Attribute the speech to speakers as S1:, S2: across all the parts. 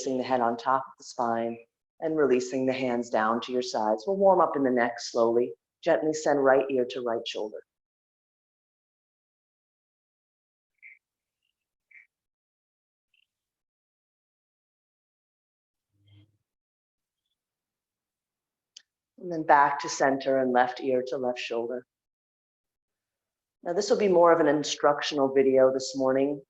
S1: placing the head on top of the spine and releasing the hands down to your sides. We'll warm up in the neck slowly. Gently send right ear to right shoulder. And then back to center and left ear to left shoulder. Now this will be more of an instructional video this morning.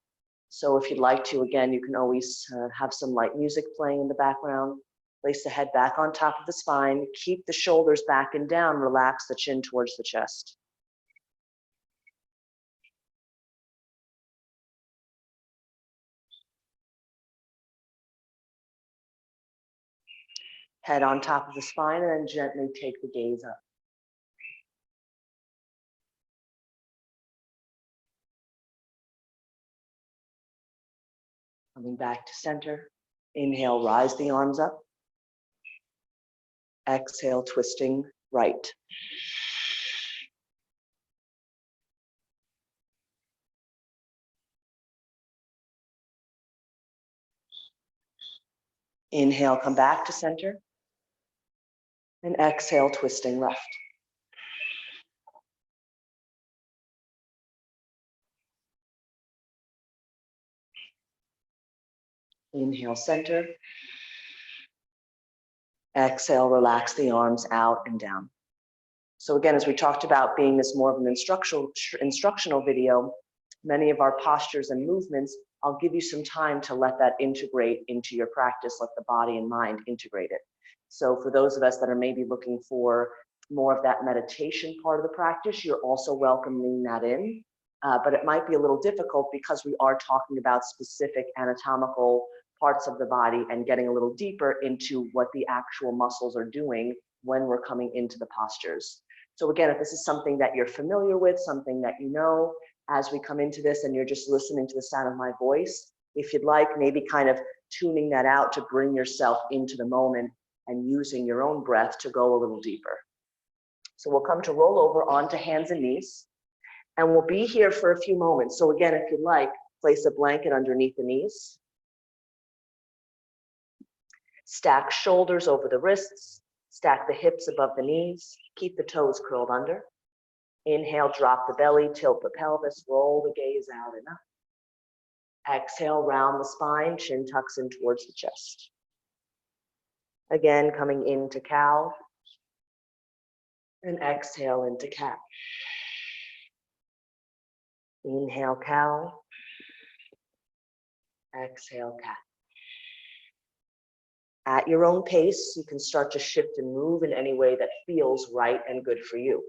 S1: So if you'd like to, again, you can always have some light music playing in the background. Place the head back on top of the spine. Keep the shoulders back and down. Relax the chin towards the chest. Head on top of the spine and then gently take the gaze up. Coming back to center. Inhale, rise the arms up. Exhale, twisting right. Inhale, come back to center. And exhale, twisting left. Inhale, center. Exhale, relax the arms out and down. So again, as we talked about being this more of an instructional video, many of our postures and movements, I'll give you some time to let that integrate into your practice, let the body and mind integrate it. So for those of us that are maybe looking for more of that meditation part of the practice, you're also welcoming that in. But it might be a little difficult because we are talking about specific anatomical parts of the body and getting a little deeper into what the actual muscles are doing when we're coming into the postures. So again, if this is something that you're familiar with, something that you know, as we come into this and you're just listening to the sound of my voice, if you'd like, maybe kind of tuning that out to bring yourself into the moment and using your own breath to go a little deeper. So we'll come to roll over onto hands and knees, and we'll be here for a few moments. So again, if you'd like, place a blanket underneath the knees. Stack shoulders over the wrists, stack the hips above the knees, keep the toes curled under. Inhale, drop the belly, tilt the pelvis, roll the gaze out and up. Exhale, round the spine, chin tucks in towards the chest. Again, coming into cow. And exhale into cat. Inhale, cow. Exhale, cat. At your own pace, you can start to shift and move in any way that feels right and good for you.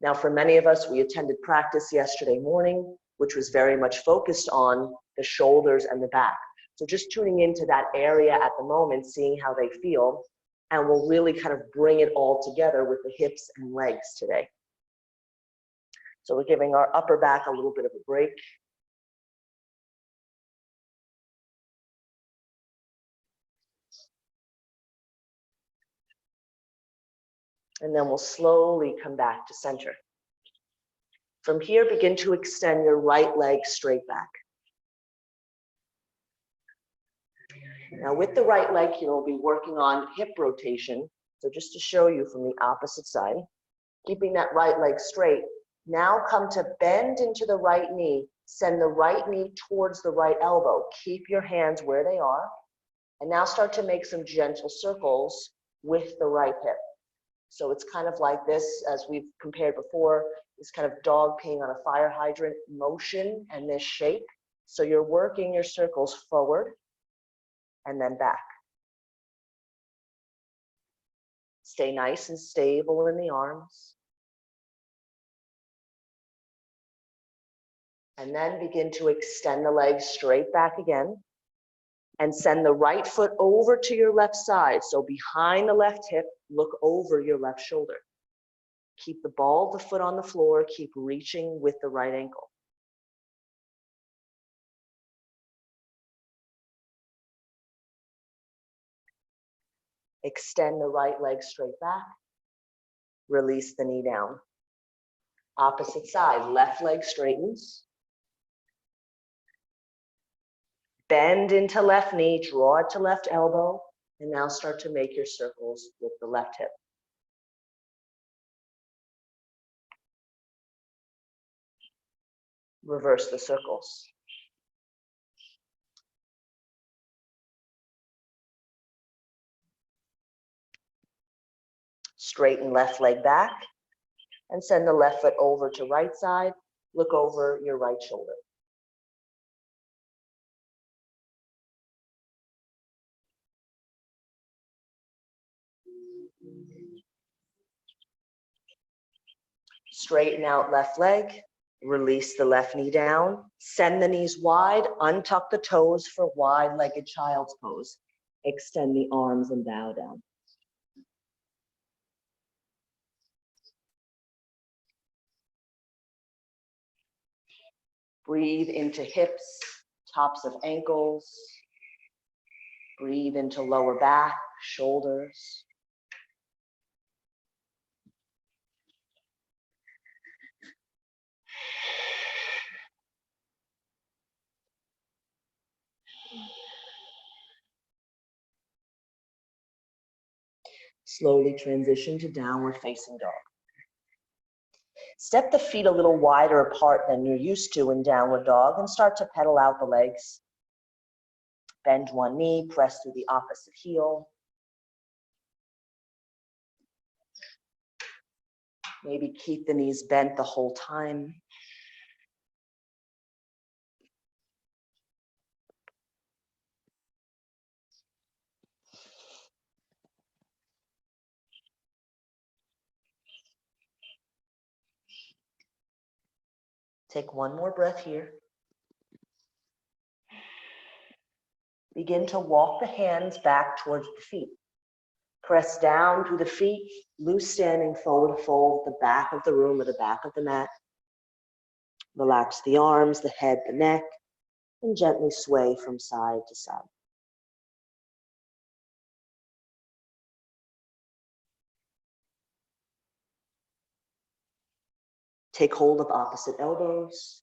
S1: Now, for many of us, we attended practice yesterday morning, which was very much focused on the shoulders and the back. So just tuning into that area at the moment, seeing how they feel, and we'll really kind of bring it all together with the hips and legs today. So we're giving our upper back a little bit of a break. And then we'll slowly come back to center. From here, begin to extend your right leg straight back. Now with the right leg here, we'll be working on hip rotation. So just to show you from the opposite side, keeping that right leg straight. Now come to bend into the right knee. Send the right knee towards the right elbow. Keep your hands where they are. And now start to make some gentle circles with the right hip. So it's kind of like this, as we've compared before, this kind of dog peeing on a fire hydrant motion and this shape. So you're working your circles forward and then back. Stay nice and stable in the arms. And then begin to extend the legs straight back again. And send the right foot over to your left side. So behind the left hip, look over your left shoulder. Keep the ball of the foot on the floor. Keep reaching with the right ankle. Extend the right leg straight back. Release the knee down. Opposite side, left leg straightens. Bend into left knee, draw it to left elbow, and now start to make your circles with the left hip. Reverse the circles. Straighten left leg back and send the left foot over to right side. Look over your right shoulder. Straighten out left leg. Release the left knee down. Send the knees wide. Untuck the toes for wide-legged child's pose. Extend the arms and bow down. Breathe into hips, tops of ankles. Breathe into lower back, shoulders. Slowly transition to downward facing dog. Step the feet a little wider apart than you're used to in downward dog and start to pedal out the legs. Bend one knee, press through the opposite heel. Maybe keep the knees bent the whole time. Take one more breath here. Begin to walk the hands back towards the feet. Press down through the feet, loose standing forward fold, the back of the room or the back of the mat. Relax the arms, the head, the neck, and gently sway from side to side. Take hold of opposite elbows.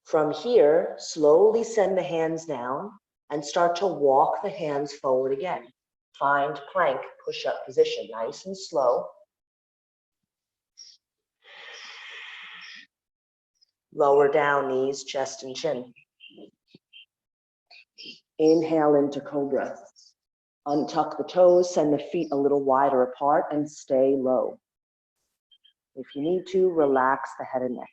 S1: From here, slowly send the hands down and start to walk the hands forward again. Find plank push-up position, nice and slow. Lower down knees, chest and chin. Inhale into cobra. Untuck the toes, send the feet a little wider apart and stay low. If you need to, relax the head and neck.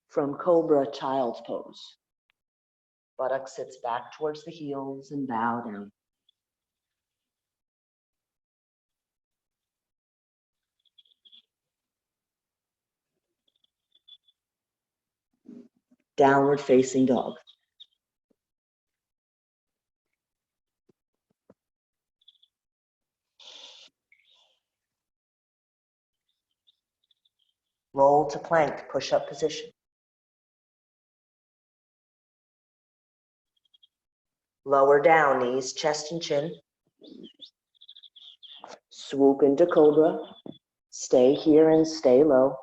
S1: From cobra, child's pose. Buttock sits back towards the heels and bow down. Downward facing dog. Roll to plank, push-up position. Lower down knees, chest and chin. Swoop into cobra. Stay here and stay low.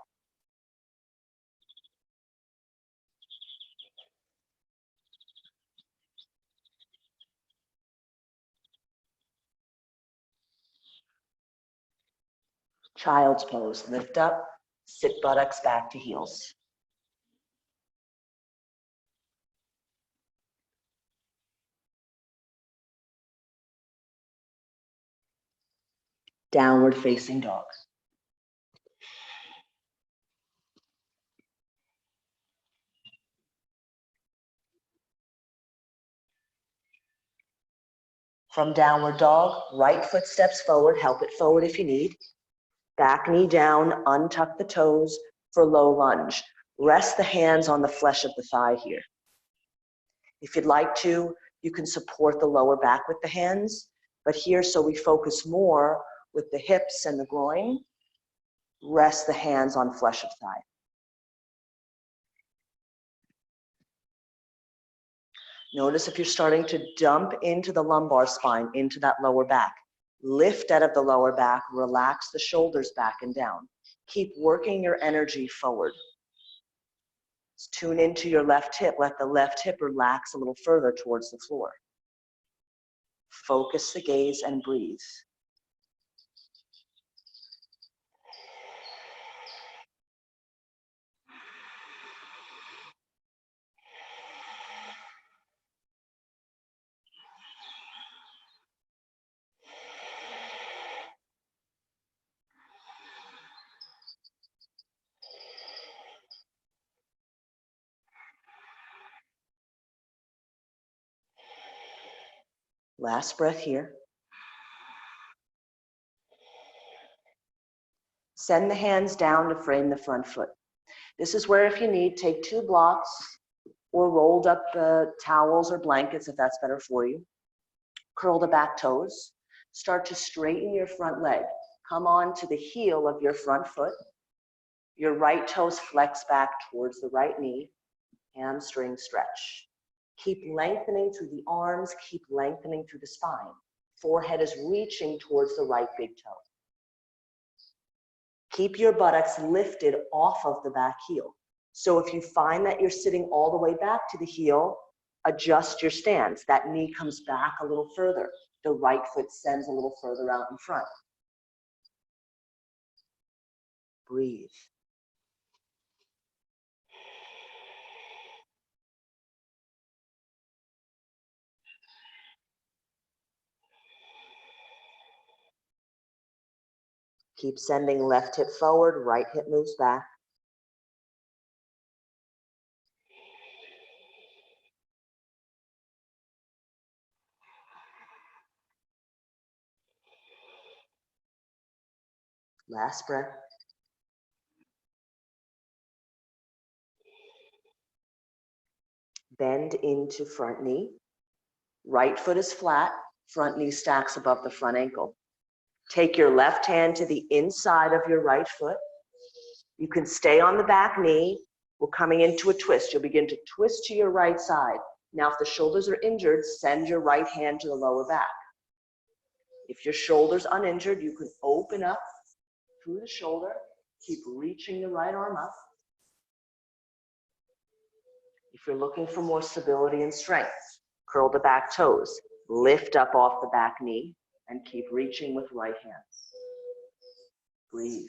S1: Child's pose. Lift up, sit buttocks back to heels. Downward facing dog. From downward dog, right foot steps forward, help it forward if you need. Back knee down, untuck the toes for low lunge. Rest the hands on the flesh of the thigh here. If you'd like to, you can support the lower back with the hands, but here, so we focus more with the hips and the groin, Rest the hands on flesh of thigh. Notice if you're starting to dump into the lumbar spine, into that lower back. Lift out of the lower back, relax the shoulders back and down. Keep working your energy forward. Tune into your left hip. Let the left hip relax a little further towards the floor. Focus the gaze and breathe. Last breath here. Send the hands down to frame the front foot. This is where, if you need, take 2 blocks or rolled up towels or blankets if that's better for you. Curl the back toes. Start to straighten your front leg. Come on to the heel of your front foot. Your right toes flex back towards the right knee. Hamstring stretch. Keep lengthening through the arms. Keep lengthening through the spine. Forehead is reaching towards the right big toe. Keep your buttocks lifted off of the back heel. So if you find that you're sitting all the way back to the heel, adjust your stance. That knee comes back a little further. The right foot sends a little further out in front. Breathe. Keep sending left hip forward, right hip moves back. Last breath. Bend into front knee. Right foot is flat, front knee stacks above the front ankle. Take your left hand to the inside of your right foot. You can stay on the back knee. We're coming into a twist. You'll begin to twist to your right side. Now, if the shoulders are injured, send your right hand to the lower back. If your shoulder's uninjured, you can open up through the shoulder. Keep reaching the right arm up. If you're looking for more stability and strength, curl the back toes. Lift up off the back knee and keep reaching with right hands. Breathe.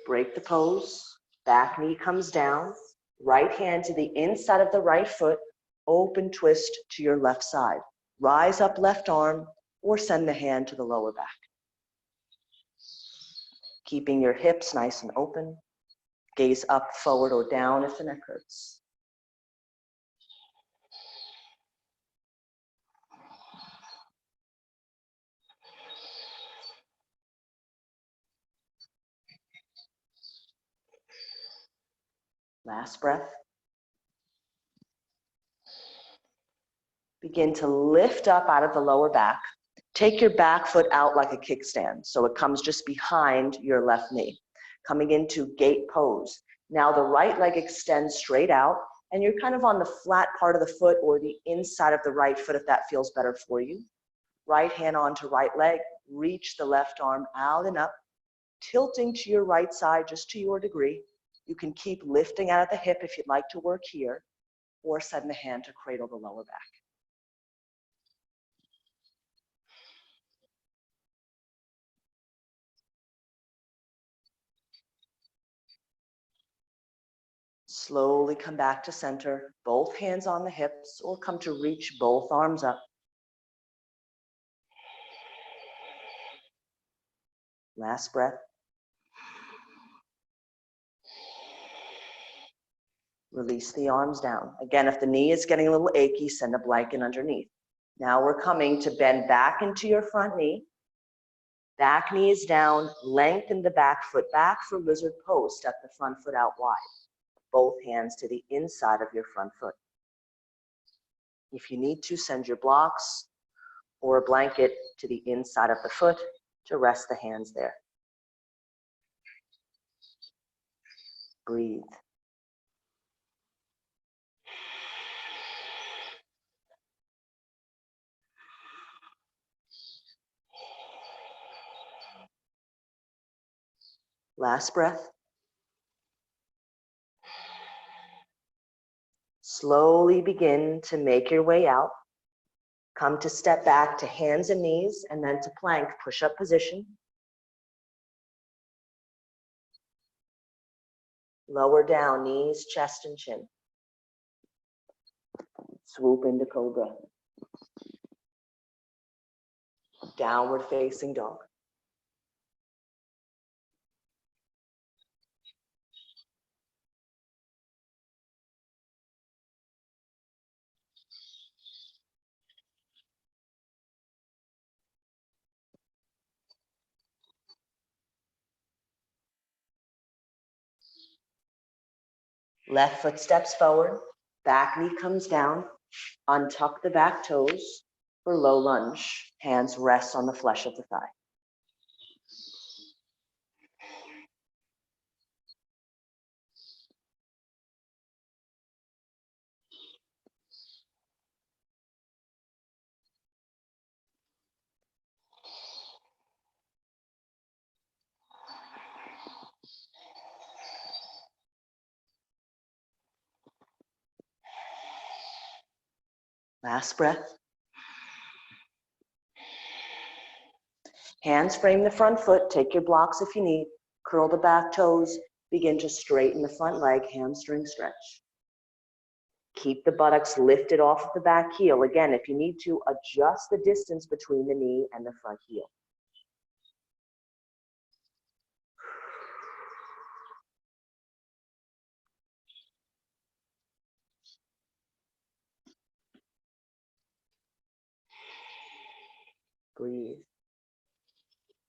S1: Break the pose. Back knee comes down. Right hand to the inside of the right foot. Open twist to your left side. Rise up left arm or send the hand to the lower back. Keeping your hips nice and open. Gaze up, forward, or down if the neck hurts. Last breath. Begin to lift up out of the lower back. Take your back foot out like a kickstand, so it comes just behind your left knee. Coming into gate pose. Now the right leg extends straight out, and you're kind of on the flat part of the foot or the inside of the right foot if that feels better for you. Right hand onto right leg. Reach the left arm out and up, tilting to your right side just to your degree. You can keep lifting out of the hip if you'd like to work here, or send the hand to cradle the lower back. Slowly come back to center, both hands on the hips, or come to reach both arms up. Last breath. Release the arms down. Again, if the knee is getting a little achy, send a blanket underneath. Now we're coming to bend back into your front knee. Back knee is down, lengthen the back foot back for lizard pose. Step the front foot out wide. Both hands to the inside of your front foot. If you need to, send your blocks or a blanket to the inside of the foot to rest the hands there. Breathe. Last breath. Slowly begin to make your way out. Come to step back to hands and knees, and then to plank, push-up position. Lower down, knees, chest, and chin. Swoop into cobra. Downward facing dog. Left foot steps forward, back knee comes down, untuck the back toes for low lunge. Hands rest on the flesh of the thigh. Last breath. Hands frame the front foot. Take your blocks if you need. Curl the back toes. Begin to straighten the front leg, hamstring stretch. Keep the buttocks lifted off of the back heel. Again, if you need to, adjust the distance between the knee and the front heel. Breathe.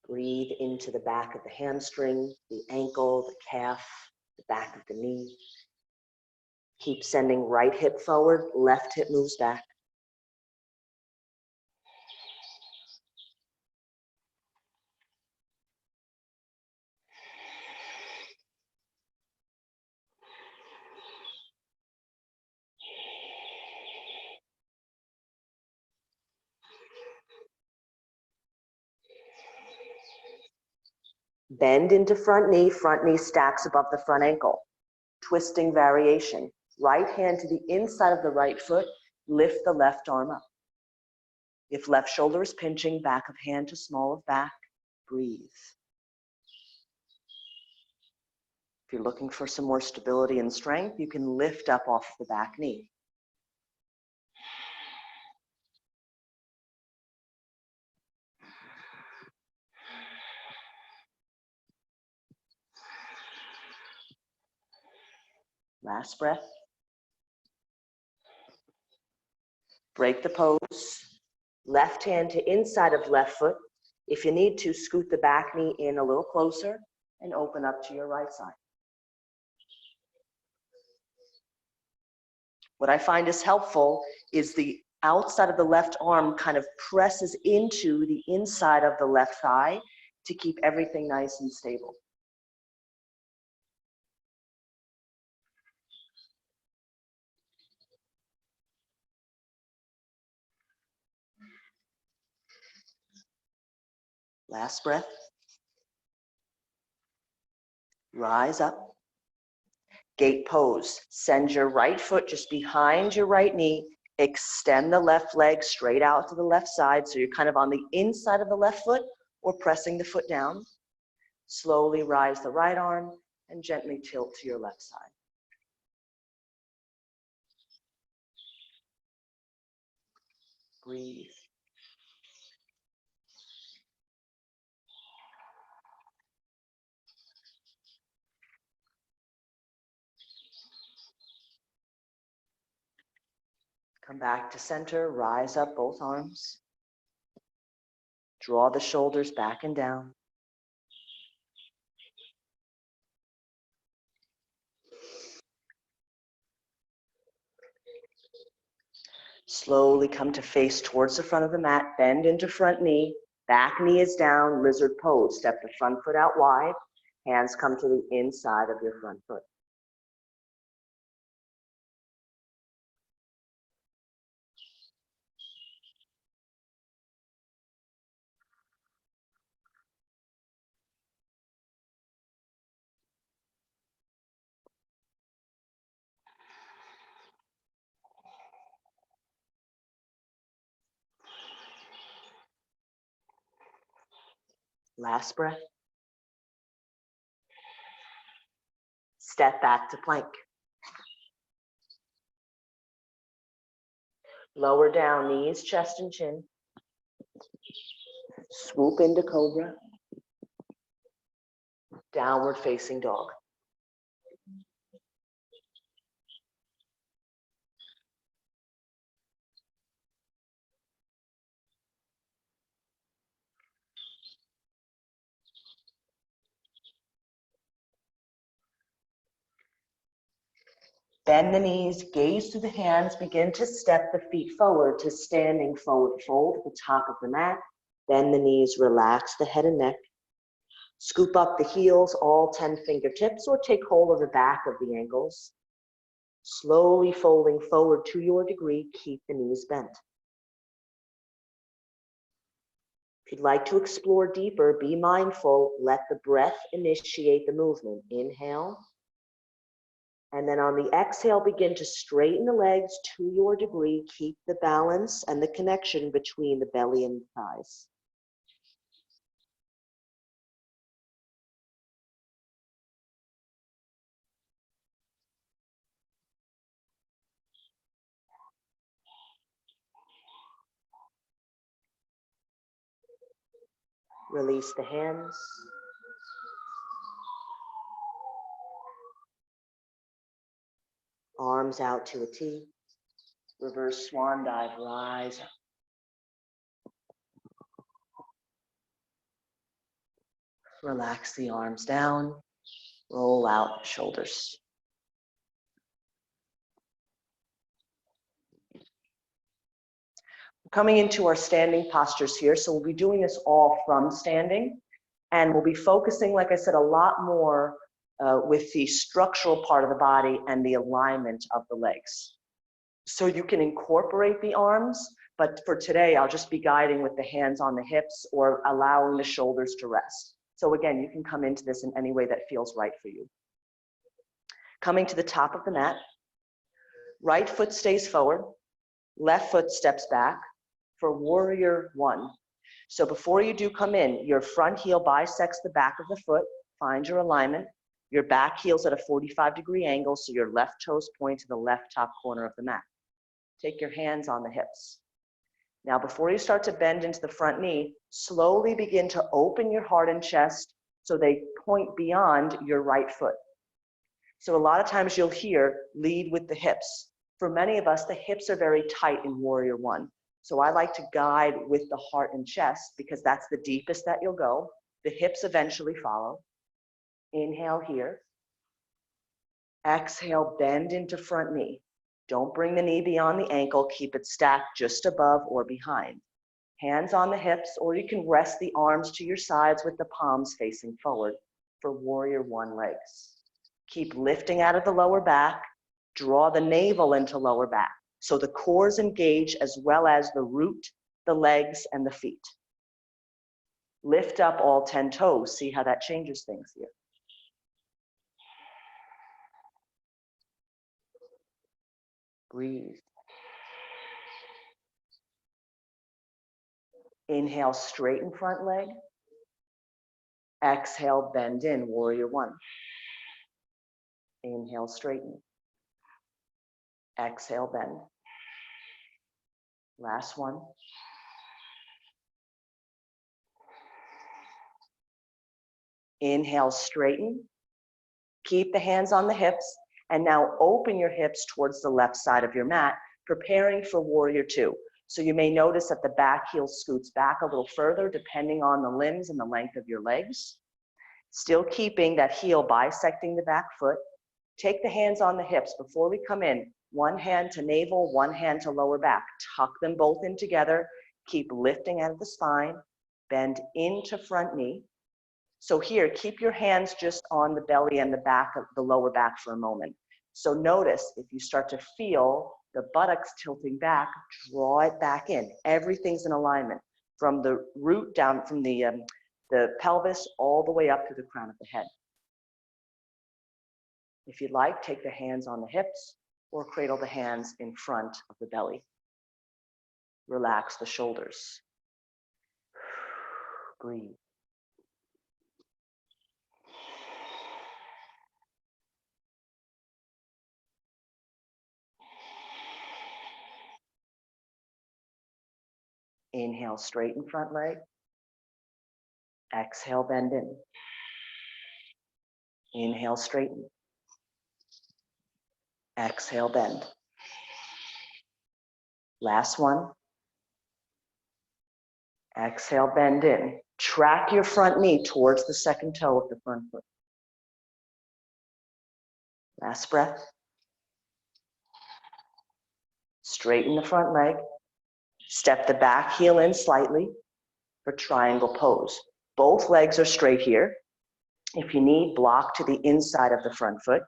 S1: Breathe into the back of the hamstring, the ankle, the calf, the back of the knee. Keep sending right hip forward, left hip moves back. Bend into front knee stacks above the front ankle. Twisting variation. Right hand to the inside of the right foot, lift the left arm up. If left shoulder is pinching, back of hand to small of back, breathe. If you're looking for some more stability and strength, you can lift up off the back knee. Last breath. Break the pose. Left hand to inside of left foot. If you need to, scoot the back knee in a little closer and open up to your right side. What I find is helpful is the outside of the left arm kind of presses into the inside of the left thigh to keep everything nice and stable. Last breath. Rise up. Gate pose. Send your right foot just behind your right knee. Extend the left leg straight out to the left side. So you're kind of on the inside of the left foot or pressing the foot down. Slowly rise the right arm and gently tilt to your left side. Breathe. Come back to center, rise up both arms. Draw the shoulders back and down. Slowly come to face towards the front of the mat, bend into front knee, back knee is down, lizard pose. Step the front foot out wide, hands come to the inside of your front foot. Last breath. Step back to plank. Lower down, knees, chest, and chin. Swoop into cobra. Downward facing dog. Bend the knees, gaze through the hands, begin to step the feet forward to standing forward fold at the top of the mat. Bend the knees, relax the head and neck. Scoop up the heels, all 10 fingertips, or take hold of the back of the ankles. Slowly folding forward to your degree, keep the knees bent. If you'd like to explore deeper, be mindful, let the breath initiate the movement. Inhale. And then on the exhale, begin to straighten the legs to your degree. Keep the balance and the connection between the belly and the thighs. Release the hands. Arms out to a T. Reverse swan dive, rise up. Relax the arms down. Roll out shoulders. Coming into our standing postures here. So we'll be doing this all from standing. And we'll be focusing, like I said, a lot more with the structural part of the body and the alignment of the legs. So you can incorporate the arms, but for today, I'll just be guiding with the hands on the hips or allowing the shoulders to rest. So again, you can come into this in any way that feels right for you. Coming to the top of the mat, right foot stays forward, left foot steps back for warrior one. So before you do come in, your front heel bisects the back of the foot, find your alignment. Your back heel's at a 45-degree angle, so your left toes point to the left top corner of the mat. Take your hands on the hips. Now, before you start to bend into the front knee, slowly begin to open your heart and chest so they point beyond your right foot. So a lot of times you'll hear lead with the hips. For many of us, the hips are very tight in warrior one. So I like to guide with the heart and chest because that's the deepest that you'll go. The hips eventually follow. Inhale here. Exhale, bend into front knee. Don't bring the knee beyond the ankle. Keep it stacked just above or behind. Hands on the hips, or you can rest the arms to your sides with the palms facing forward for warrior one legs. Keep lifting out of the lower back. Draw the navel into lower back. So the core is engaged as well as the root, the legs, and the feet. Lift up all 10 toes. See how that changes things here. Breathe. Inhale, straighten front leg. Exhale, bend in, warrior one. Inhale, straighten. Exhale, bend. Last one. Inhale, straighten. Keep the hands on the hips. And now open your hips towards the left side of your mat, preparing for warrior two. So you may notice that the back heel scoots back a little further depending on the limbs and the length of your legs. Still keeping that heel bisecting the back foot. Take the hands on the hips before we come in. One hand to navel, one hand to lower back. Tuck them both in together. Keep lifting out of the spine. Bend into front knee. So here, keep your hands just on the belly and the back of the lower back for a moment. So notice if you start to feel the buttocks tilting back, draw it back in. Everything's in alignment from the root down, from the pelvis all the way up to the crown of the head. If you'd like, take the hands on the hips or cradle the hands in front of the belly. Relax the shoulders. Breathe. Inhale, straighten front leg. Exhale, bend in. Inhale, straighten. Exhale, bend. Last one. Exhale, bend in. Track your front knee towards the second toe of the front foot. Last breath. Straighten the front leg. Step the back heel in slightly for triangle pose. Both legs are straight here. If you need, block to the inside of the front foot.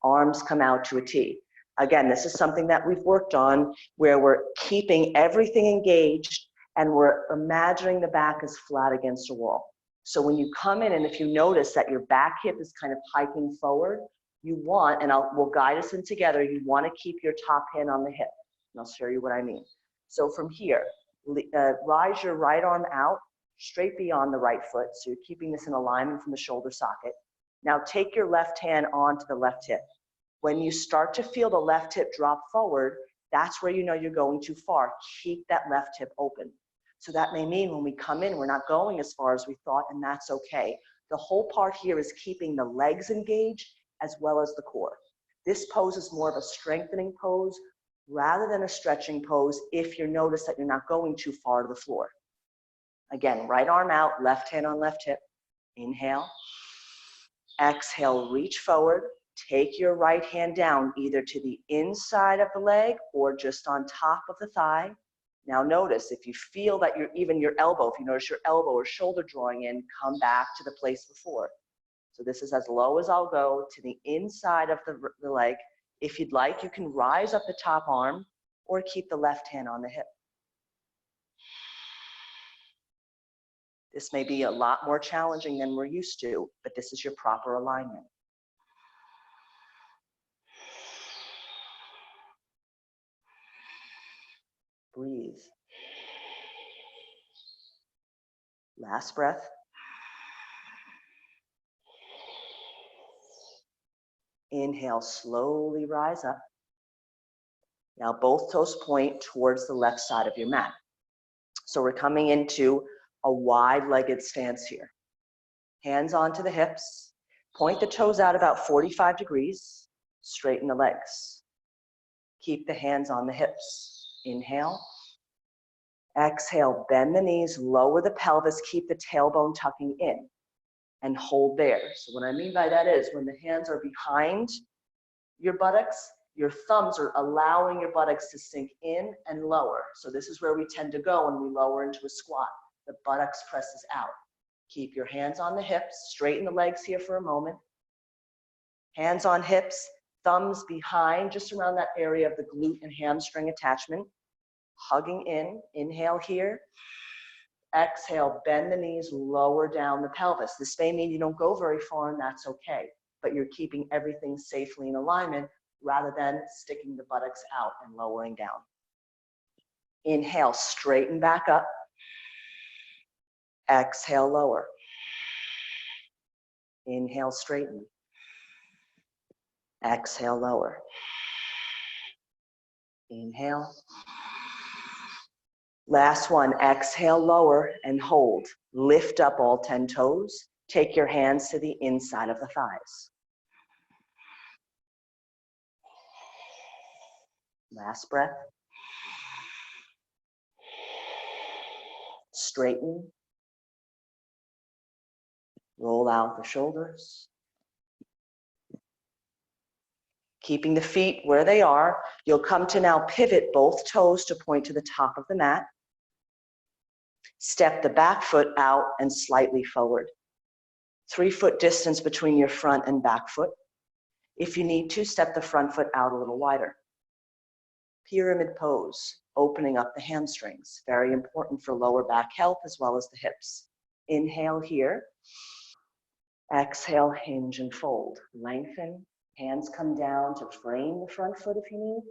S1: Arms come out to a T. Again, this is something that we've worked on where we're keeping everything engaged and we're imagining the back is flat against a wall. So when you come in and if you notice that your back hip is kind of hiking forward, you want, and we'll guide us in together, you want to keep your top hand on the hip. And I'll show you what I mean. So from here, rise your right arm out, straight beyond the right foot. So you're keeping this in alignment from the shoulder socket. Now take your left hand onto the left hip. When you start to feel the left hip drop forward, that's where you know you're going too far. Keep that left hip open. So that may mean when we come in, we're not going as far as we thought, and that's okay. The whole part here is keeping the legs engaged as well as the core. This pose is more of a strengthening pose rather than a stretching pose if you notice that you're not going too far to the floor. Again, right arm out, left hand on left hip. Inhale. Exhale, reach forward. Take your right hand down either to the inside of the leg or just on top of the thigh. Now notice if you feel that even your elbow, if you notice your elbow or shoulder drawing in, come back to the place before. So this is as low as I'll go to the inside of the leg. If you'd like, you can rise up the top arm or keep the left hand on the hip. This may be a lot more challenging than we're used to, but this is your proper alignment. Breathe. Last breath. Inhale, slowly rise up. Now both toes point towards the left side of your mat. So we're coming into a wide-legged stance here. Hands onto the hips. Point the toes out about 45 degrees. Straighten the legs. Keep the hands on the hips. Inhale. Exhale, bend the knees, lower the pelvis, keep the tailbone tucking in, and hold there. So what I mean by that is when the hands are behind your buttocks, your thumbs are allowing your buttocks to sink in and lower. So this is where we tend to go when we lower into a squat. The buttocks presses out. Keep your hands on the hips, straighten the legs here for a moment. Hands on hips, thumbs behind, just around that area of the glute and hamstring attachment. Hugging in, inhale here. Exhale, bend the knees, lower down the pelvis. This may mean you don't go very far and that's okay, but you're keeping everything safely in alignment rather than sticking the buttocks out and lowering down. Inhale, straighten back up. Exhale, lower. Inhale, straighten. Exhale, lower. Inhale. Last one, exhale, lower and hold. Lift up all 10 toes. Take your hands to the inside of the thighs. Last breath. straighten. Roll out the shoulders. Keeping the feet where they are, you'll come to now pivot both toes to point to the top of the mat. Step the back foot out and slightly forward. 3-foot distance between your front and back foot. If you need to, step the front foot out a little wider. Pyramid pose, opening up the hamstrings. Very important for lower back health as well as the hips. Inhale here. Exhale, hinge and fold. Lengthen. Hands come down to frame the front foot if you need,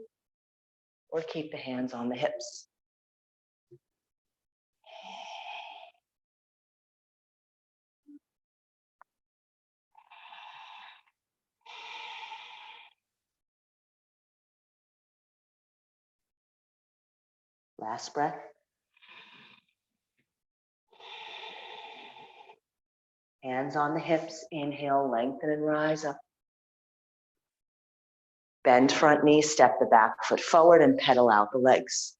S1: or keep the hands on the hips. Last breath. Hands on the hips. Inhale, lengthen and rise up. Bend front knee, step the back foot forward and pedal out the legs.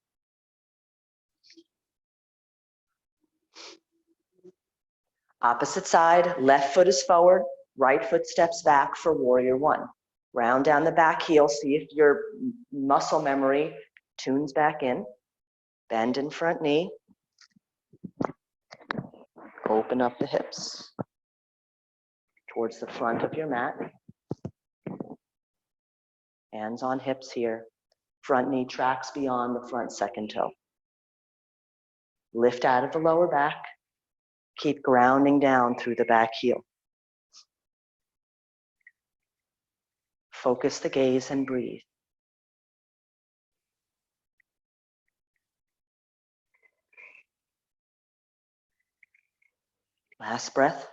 S1: Opposite side, left foot is forward, right foot steps back for warrior one. Round down the back heel, see if your muscle memory tunes back in. Bend in front knee. Open up the hips towards the front of your mat. Hands on hips here. Front knee tracks beyond the front second toe. Lift out of the lower back. Keep grounding down through the back heel. Focus the gaze and breathe. Last breath.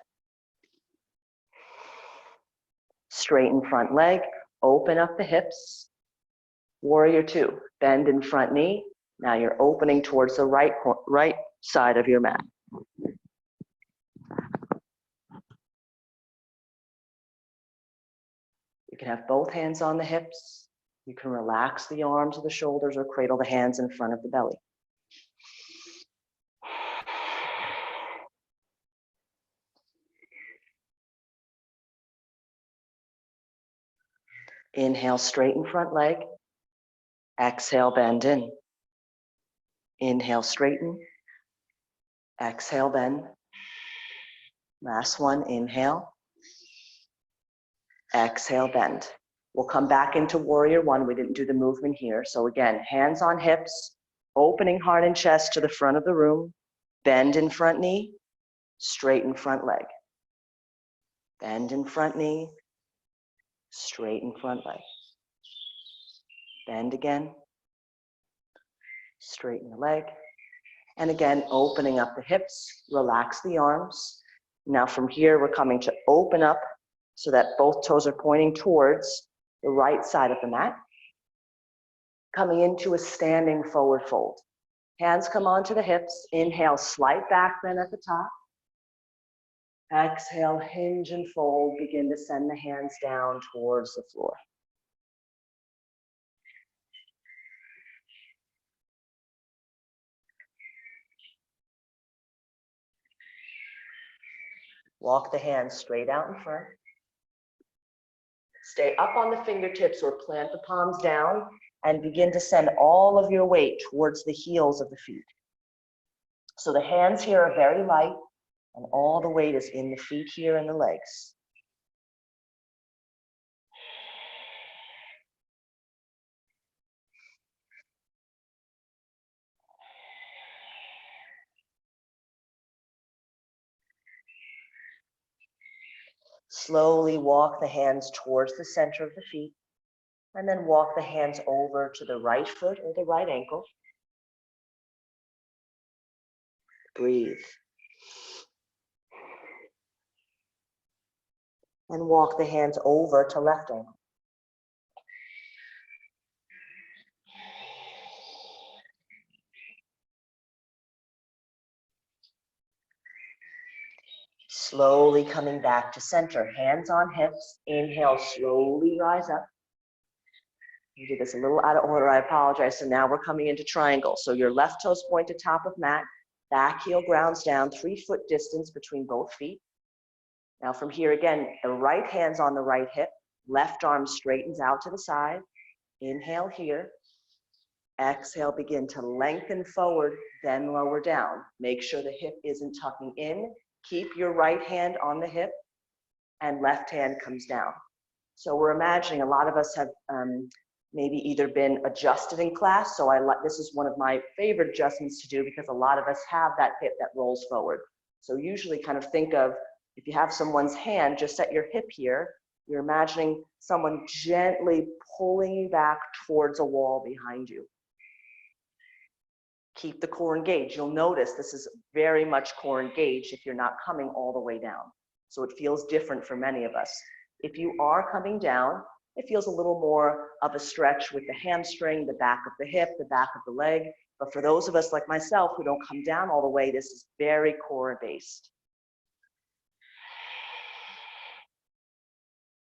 S1: Straighten front leg. Open up the hips. Warrior two. Bend in front knee. Now you're opening towards the right side of your mat. You can have both hands on the hips. You can relax the arms or the shoulders or cradle the hands in front of the belly. Inhale, straighten front leg. Exhale, bend in. Inhale, straighten. Exhale, bend. Last one, inhale. Exhale, bend. We'll come back into warrior one. We didn't do the movement here. So again, hands on hips, opening heart and chest to the front of the room. Bend in front knee, straighten front leg. Bend in front knee, straighten front leg. Bend again, straighten the leg. And again, opening up the hips, relax the arms. Now from here, we're coming to open up so that both toes are pointing towards the right side of the mat. Coming into a standing forward fold. Hands come onto the hips. Inhale, slight back bend at the top. Exhale, hinge and fold. Begin to send the hands down towards the floor. Walk the hands straight out in front. Stay up on the fingertips or plant the palms down and begin to send all of your weight towards the heels of the feet. So the hands here are very light and all the weight is in the feet here and the legs. Slowly walk the hands towards the center of the feet and then walk the hands over to the right foot or the right ankle. Breathe. And walk the hands over to left ankle. Slowly coming back to center, hands on hips. Inhale, slowly rise up. You did this a little out of order, I apologize. So now we're coming into triangle. So your left toes point to top of mat. Back heel grounds down, 3-foot distance between both feet. Now from here again, the right hand's on the right hip, left arm straightens out to the side. Inhale here. Exhale, begin to lengthen forward, then lower down. Make sure the hip isn't tucking in. Keep your right hand on the hip and left hand comes down. So we're imagining a lot of us have maybe either been adjusted in class. So this is one of my favorite adjustments to do because a lot of us have that hip that rolls forward. So usually kind of think of, if you have someone's hand just at your hip here, you're imagining someone gently pulling you back towards a wall behind you. Keep the core engaged. You'll notice this is very much core engaged if you're not coming all the way down. So it feels different for many of us. If you are coming down, it feels a little more of a stretch with the hamstring, the back of the hip, the back of the leg. But for those of us like myself who don't come down all the way, this is very core based.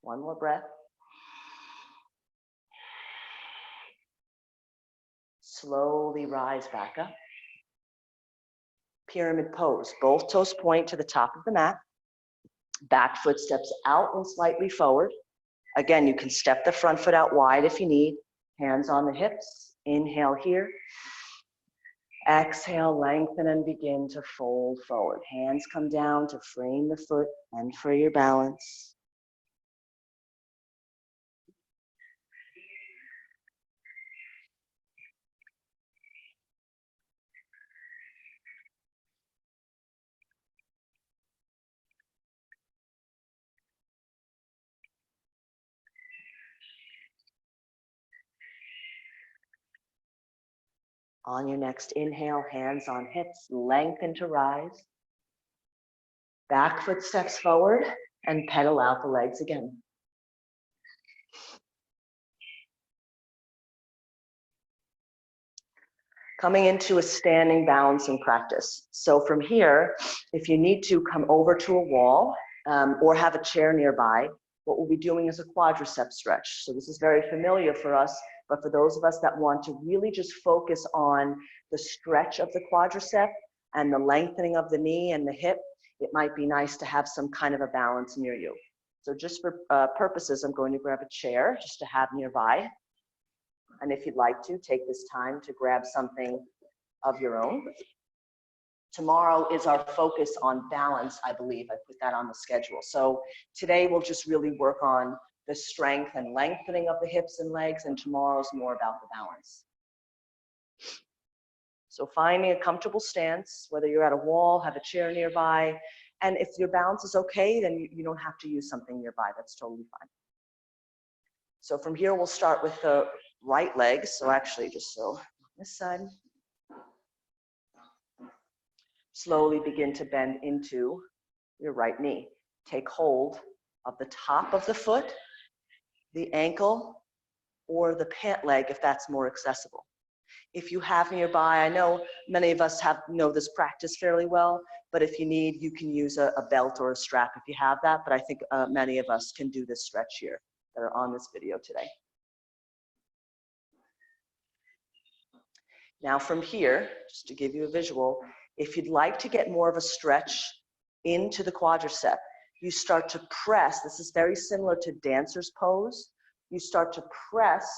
S1: One more breath. Slowly rise back up. Pyramid pose. Both toes point to the top of the mat. Back foot steps out and slightly forward. Again, you can step the front foot out wide if you need. Hands on the hips. Inhale here. Exhale, lengthen and begin to fold forward. Hands come down to frame the foot and for your balance. On your next inhale, hands on hips, lengthen to rise. Back foot steps forward and pedal out the legs again. Coming into a standing balancing practice. So from here, if you need to come over to a wall or have a chair nearby, what we'll be doing is a quadricep stretch. So this is very familiar for us, but for those of us that want to really just focus on the stretch of the quadricep and the lengthening of the knee and the hip, it might be nice to have some kind of a balance near you. So just for purposes, I'm going to grab a chair just to have nearby. And if you'd like to, take this time to grab something of your own. Tomorrow is our focus on balance, I believe. I put that on the schedule. So today we'll just really work on the strength and lengthening of the hips and legs, and tomorrow's more about the balance. So finding a comfortable stance, whether you're at a wall, have a chair nearby, and if your balance is okay, then you don't have to use something nearby. That's totally fine. So from here, we'll start with the right leg. So actually, just so on this side. Slowly begin to bend into your right knee. Take hold of the top of the foot, the ankle, or the pant leg if that's more accessible. If you have nearby, I know many of us know this practice fairly well, but if you need, you can use a belt or a strap if you have that, but I think many of us can do this stretch here that are on this video today. Now from here, just to give you a visual, if you'd like to get more of a stretch into the quadricep, you start to press. This is very similar to dancer's pose. You start to press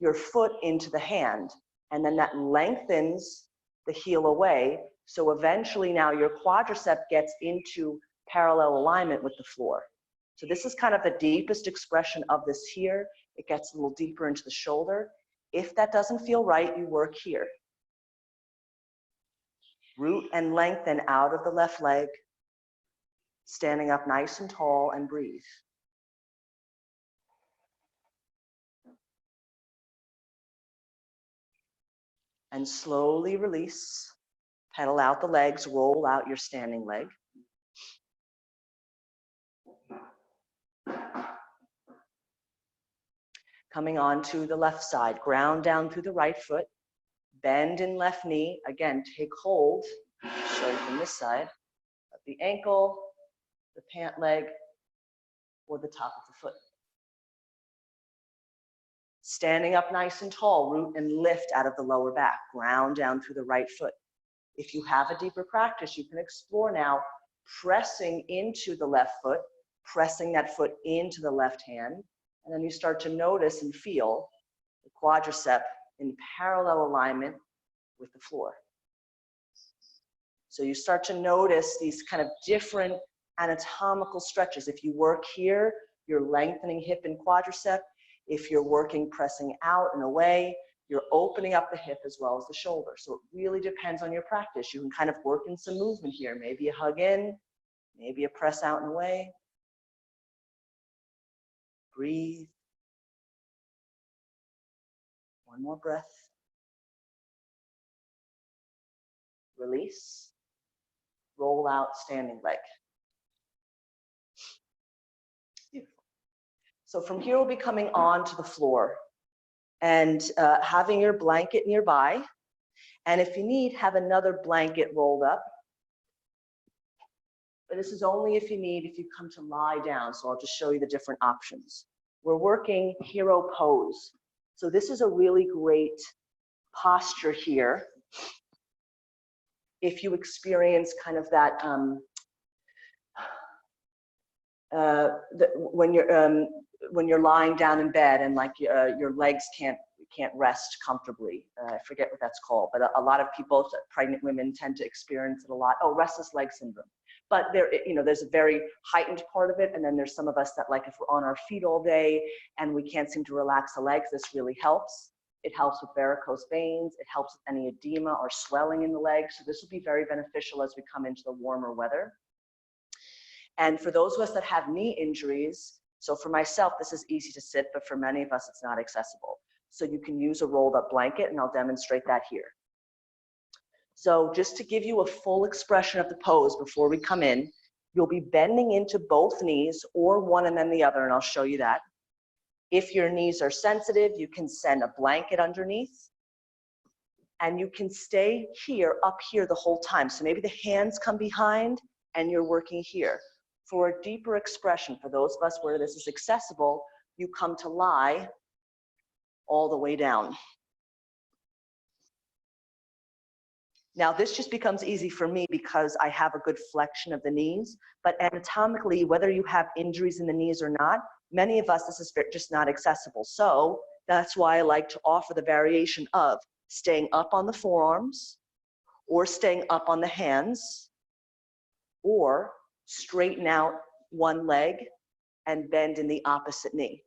S1: your foot into the hand, and then that lengthens the heel away. So eventually now your quadricep gets into parallel alignment with the floor. So this is kind of the deepest expression of this here. It gets a little deeper into the shoulder. If that doesn't feel right, you work here. Root and lengthen out of the left leg, standing up nice and tall, and breathe. And slowly release. Pedal out the legs, roll out your standing leg. Coming on to the left side, ground down through the right foot, bend in left knee. Again, take hold, show you from this side, of the ankle, the pant leg, or the top of the foot. Standing up nice and tall, root and lift out of the lower back, ground down through the right foot. If you have a deeper practice, you can explore now pressing into the left foot, pressing that foot into the left hand, and then you start to notice and feel the quadricep in parallel alignment with the floor. So you start to notice these kind of different anatomical stretches. If you work here, you're lengthening hip and quadricep. If you're working pressing out and away, you're opening up the hip as well as the shoulder. So it really depends on your practice. You can kind of work in some movement here. Maybe a hug in, maybe a press out and away. Breathe. One more breath. Release. Roll out standing leg. Beautiful. So from here, we'll be coming onto the floor and having your blanket nearby. And if you need, have another blanket rolled up. But this is only if you need, if you come to lie down. So I'll just show you the different options. We're working hero pose. So this is a really great posture here. If you experience kind of that, when you're lying down in bed and like your legs can't rest comfortably. I forget what that's called, but a lot of people, pregnant women, tend to experience it a lot. Oh, restless leg syndrome. But there's a very heightened part of it, and then there's some of us that, like, if we're on our feet all day and we can't seem to relax the legs, this really helps. It helps with varicose veins. It helps with any edema or swelling in the legs. So this will be very beneficial as we come into the warmer weather. And for those of us that have knee injuries, so for myself, this is easy to sit, but for many of us, it's not accessible. So you can use a rolled up blanket, and I'll demonstrate that here. So just to give you a full expression of the pose before we come in, you'll be bending into both knees or one and then the other, and I'll show you that. If your knees are sensitive, you can send a blanket underneath, and you can stay here, up here the whole time. So maybe the hands come behind and you're working here. For a deeper expression, for those of us where this is accessible, you come to lie all the way down. Now this just becomes easy for me because I have a good flexion of the knees, but anatomically, whether you have injuries in the knees or not, many of us, this is just not accessible. So that's why I like to offer the variation of staying up on the forearms, or staying up on the hands, or straighten out one leg and bend in the opposite knee.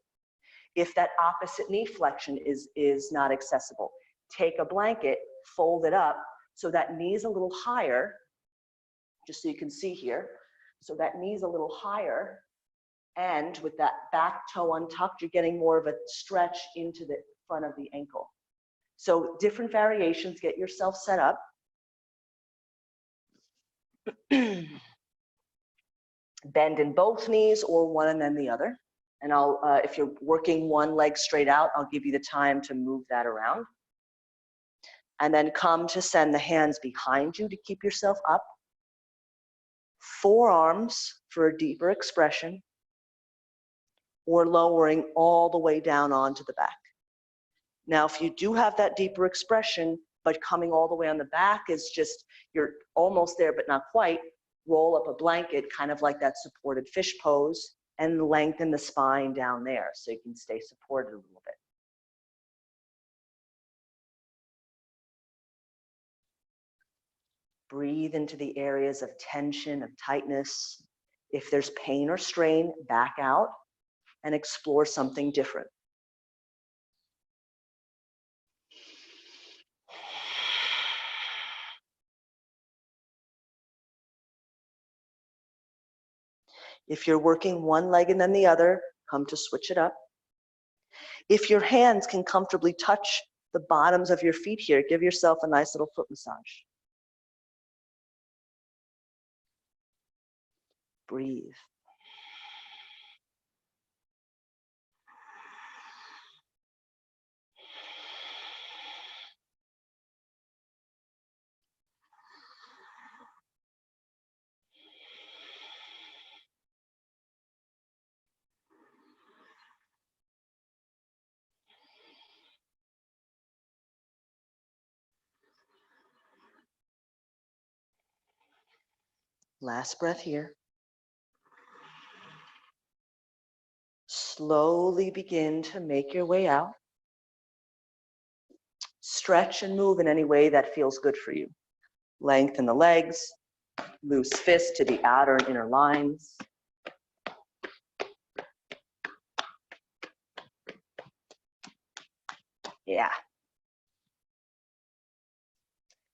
S1: If that opposite knee flexion is not accessible, take a blanket, fold it up so that knee is a little higher, just so you can see here. So that knee is a little higher, and with that back toe untucked, you're getting more of a stretch into the front of the ankle. So different variations, get yourself set up. Bend in both knees or one and then the other. And I'll, if you're working one leg straight out, I'll give you the time to move that around. And then come to send the hands behind you to keep yourself up. Forearms for a deeper expression, or lowering all the way down onto the back. Now, if you do have that deeper expression, but coming all the way on the back is just, you're almost there, but not quite, roll up a blanket, kind of like that supported fish pose, and lengthen the spine down there so you can stay supported a little bit. Breathe into the areas of tension, of tightness. If there's pain or strain, back out and explore something different. If you're working one leg and then the other, come to switch it up. If your hands can comfortably touch the bottoms of your feet here, give yourself a nice little foot massage. Breathe. Last breath here. Slowly begin to make your way out. Stretch and move in any way that feels good for you. Lengthen the legs, loose fist to the outer and inner lines. Yeah.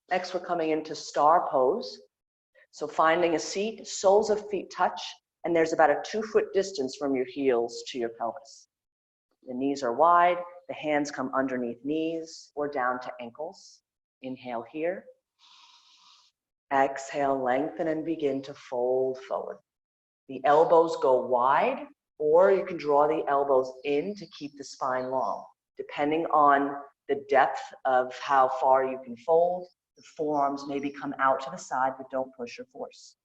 S1: Next, we're coming into star pose. So finding a seat, soles of feet touch, and there's about a 2-foot distance from your heels to your pelvis. The knees are wide, the hands come underneath knees or down to ankles. Inhale here. Exhale, lengthen and begin to fold forward. The elbows go wide, or you can draw the elbows in to keep the spine long. Depending on the depth of how far you can fold, the forearms maybe come out to the side, but don't push or force.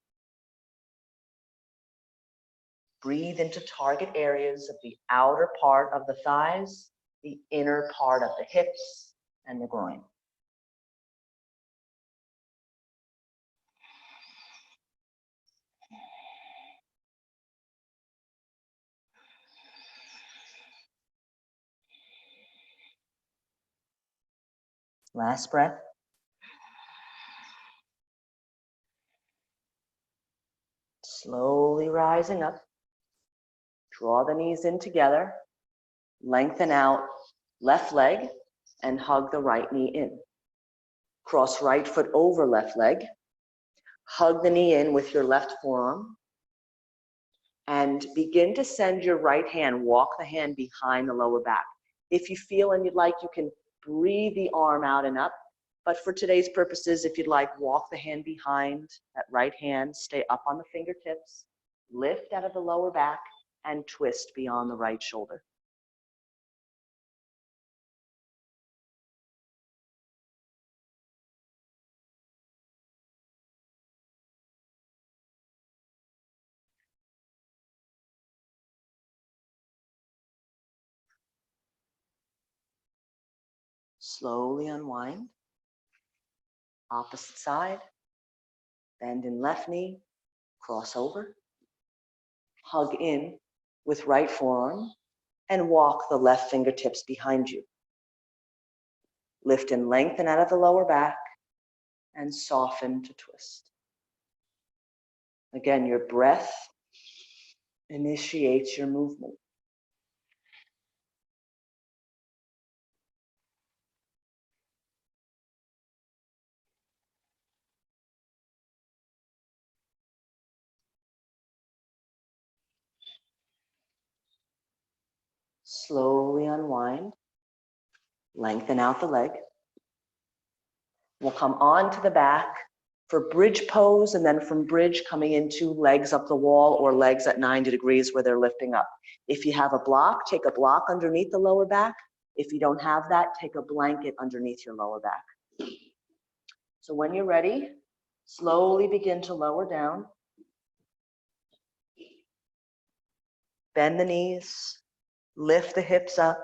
S1: Breathe into target areas of the outer part of the thighs, the inner part of the hips, and the groin. Last breath. Slowly rising up. Draw the knees in together. Lengthen out left leg and hug the right knee in. Cross right foot over left leg. Hug the knee in with your left forearm. And begin to send your right hand, walk the hand behind the lower back. If you feel and you'd like, you can breathe the arm out and up. But for today's purposes, if you'd like, walk the hand behind that right hand, stay up on the fingertips, lift out of the lower back, and twist beyond the right shoulder. Slowly unwind. Opposite side. Bend in left knee, cross over. Hug in with right forearm and walk the left fingertips behind you. Lift and lengthen out of the lower back and soften to twist. Again, your breath initiates your movement. Slowly unwind. Lengthen out the leg. We'll come onto the back for bridge pose, and then from bridge coming into legs up the wall or legs at 90 degrees where they're lifting up. If you have a block, take a block underneath the lower back. If you don't have that, take a blanket underneath your lower back. So when you're ready, slowly begin to lower down. Bend the knees, lift the hips up,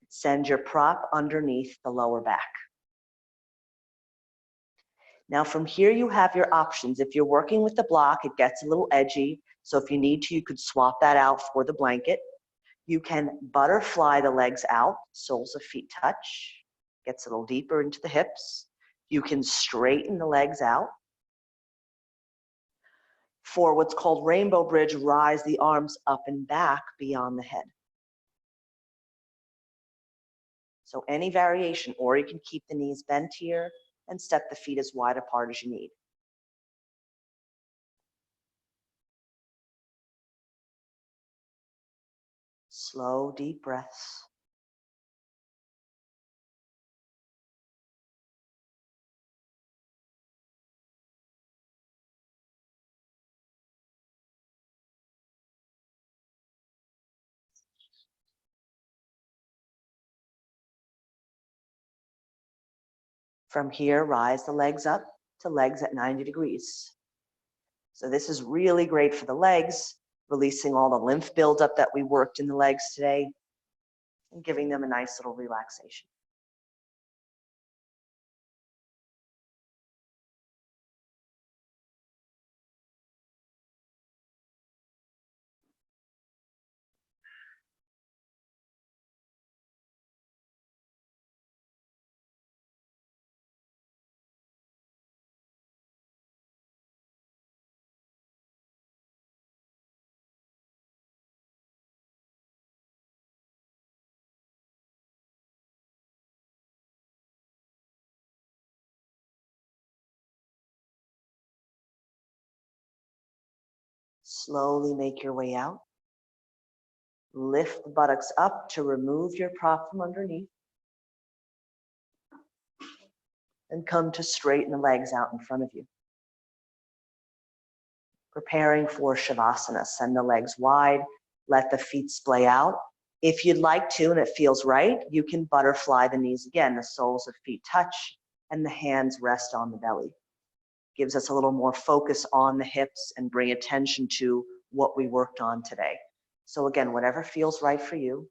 S1: send your prop underneath the lower back. Now from here you have your options. If you're working with the block, it gets a little edgy. So if you need to, you could swap that out for the blanket. You can butterfly the legs out, soles of feet touch, gets a little deeper into the hips. You can straighten the legs out. For what's called rainbow bridge, rise the arms up and back beyond the head. So any variation, or you can keep the knees bent here and step the feet as wide apart as you need. Slow, deep breaths. From here, rise the legs up to legs at 90 degrees. So this is really great for the legs, releasing all the lymph buildup that we worked in the legs today and giving them a nice little relaxation. Slowly make your way out. Lift the buttocks up to remove your prop from underneath. And come to straighten the legs out in front of you. Preparing for Shavasana. Send the legs wide. Let the feet splay out. If you'd like to, and it feels right, you can butterfly the knees again. The soles of feet touch and the hands rest on the belly. Gives us a little more focus on the hips and bring attention to what we worked on today. So again, whatever feels right for you,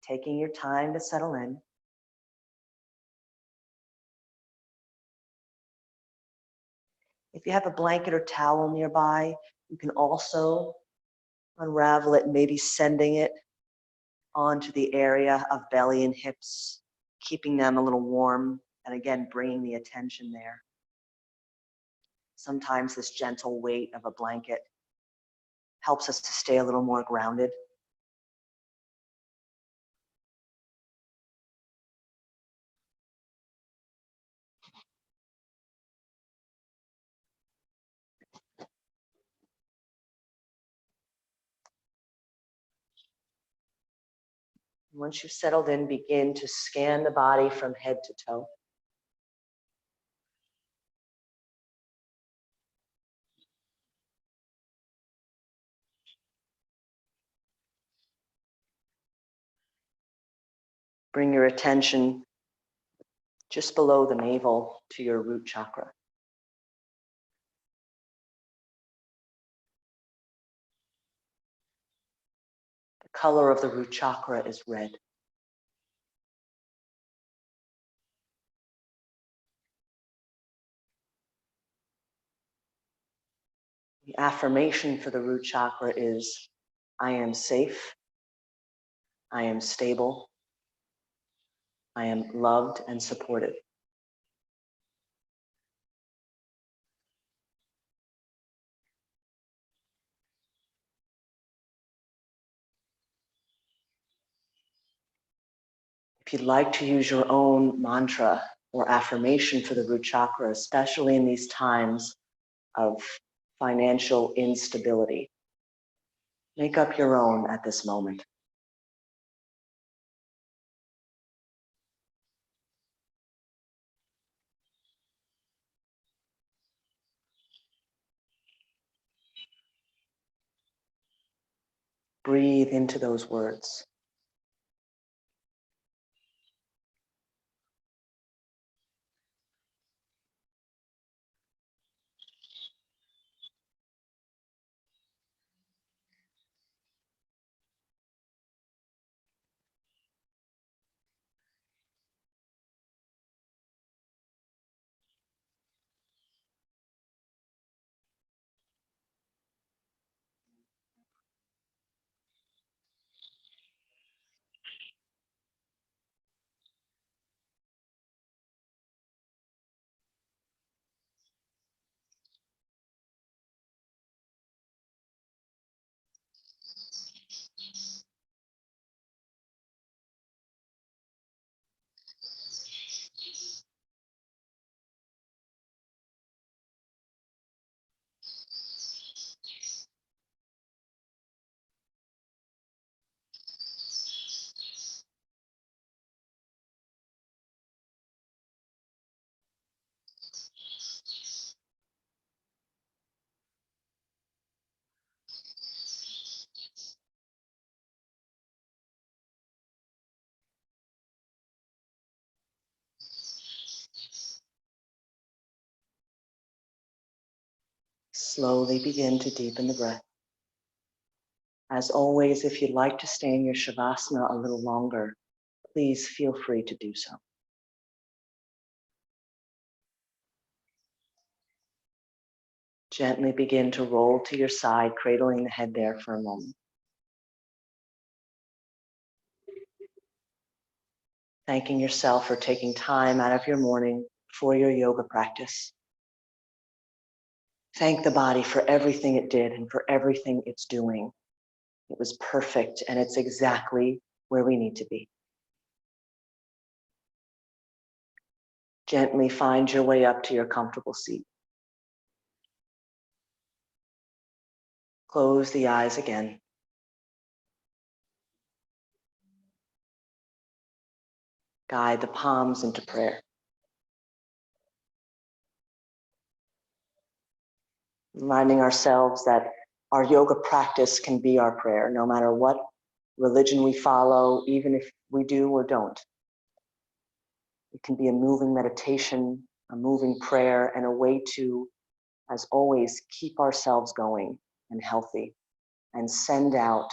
S1: taking your time to settle in. If you have a blanket or towel nearby, you can also unravel it, maybe sending it onto the area of belly and hips, keeping them a little warm, and again, bringing the attention there. Sometimes this gentle weight of a blanket helps us to stay a little more grounded. Once you've settled in, begin to scan the body from head to toe. Bring your attention just below the navel to your root chakra. The color of the root chakra is red. The affirmation for the root chakra is, I am safe, I am stable, I am loved and supported. If you'd like to use your own mantra or affirmation for the root chakra, especially in these times of financial instability, make up your own at this moment. Breathe into those words. Slowly begin to deepen the breath. As always, if you'd like to stay in your Shavasana a little longer, please feel free to do so. Gently begin to roll to your side, cradling the head there for a moment. Thanking yourself for taking time out of your morning for your yoga practice. Thank the body for everything it did and for everything it's doing. It was perfect and it's exactly where we need to be. Gently find your way up to your comfortable seat. Close the eyes again. Guide the palms into prayer. Reminding ourselves that our yoga practice can be our prayer, no matter what religion we follow, even if we do or don't. It can be a moving meditation, a moving prayer, and a way to, as always, keep ourselves going and healthy and send out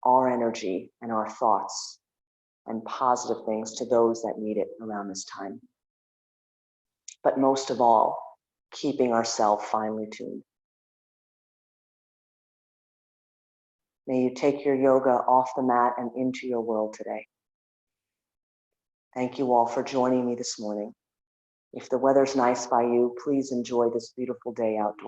S1: our energy and our thoughts and positive things to those that need it around this time. But most of all, keeping ourselves finely tuned. May you take your yoga off the mat and into your world today. Thank you all for joining me this morning. If the weather's nice by you, please enjoy this beautiful day outdoors.